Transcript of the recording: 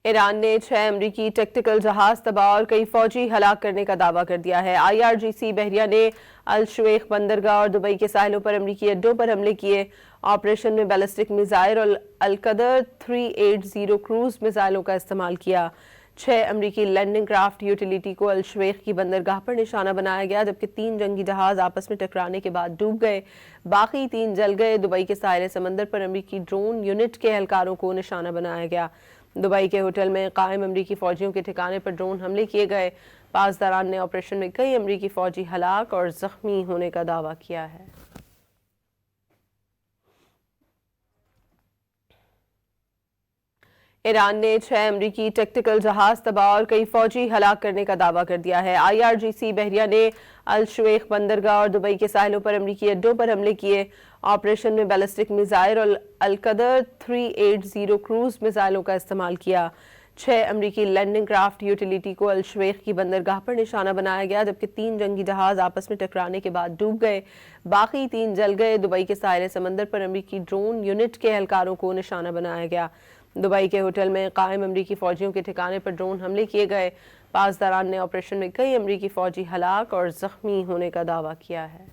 ایران نے 6 امریکی ٹیکٹیکل جہاز تباہ اور کئی فوجی ہلاک کرنے کا دعویٰ کر دیا ہے۔ IRGC بحریہ نے الشویخ بندرگاہ اور دبئی کے ساحلوں پر امریکی اڈوں پر حملے کیے۔ آپریشن میں بیلسٹک میزائل اور القدر 380 کروز میزائلوں کا استعمال کیا۔ 6 امریکی لینڈنگ کرافٹ یوٹیلیٹی کو الشویخ کی بندرگاہ پر نشانہ بنایا گیا، جبکہ 3 جنگی جہاز آپس میں ٹکرانے کے بعد ڈوب گئے۔ باقی 3 جل گئے۔ دبئی کے ساحل سمندر پر امریکی ڈرون یونٹ کے اہلکاروں کو نشانہ بنایا گیا۔ دبئی کے ہوٹل میں قائم امریکی فوجیوں کے ٹھکانے پر ڈرون حملے کیے گئے۔ پاسداران نے آپریشن میں کئی امریکی فوجی ہلاک اور زخمی ہونے کا دعویٰ کیا ہے۔ ایران نے 6 امریکی ٹیکٹیکل جہاز تباہ اور کئی فوجی ہلاک کرنے کا دعویٰ کر دیا ہے۔ IRGC بحریہ نے الشویخ بندرگاہ اور دبئی کے ساحلوں پر امریکی اڈوں پر حملے کیے۔ آپریشن میں بیلسٹک میزائل اور القدر 380 کروز میزائلوں کا استعمال کیا۔ 6 امریکی لینڈنگ کرافٹ یوٹیلیٹی کو الشویخ کی بندرگاہ پر نشانہ بنایا گیا، جبکہ 3 جنگی جہاز آپس میں ٹکرانے کے بعد ڈوب گئے۔ باقی 3 جل گئے۔ دبئی کے ساحل سمندر پر امریکی ڈرون یونٹ کے اہلکاروں کو نشانہ بنایا گیا۔ دبئی کے ہوٹل میں قائم امریکی فوجیوں کے ٹھکانے پر ڈرون حملے کیے گئے۔ پاسداران نے آپریشن میں کئی امریکی فوجی ہلاک اور زخمی ہونے کا دعویٰ کیا ہے۔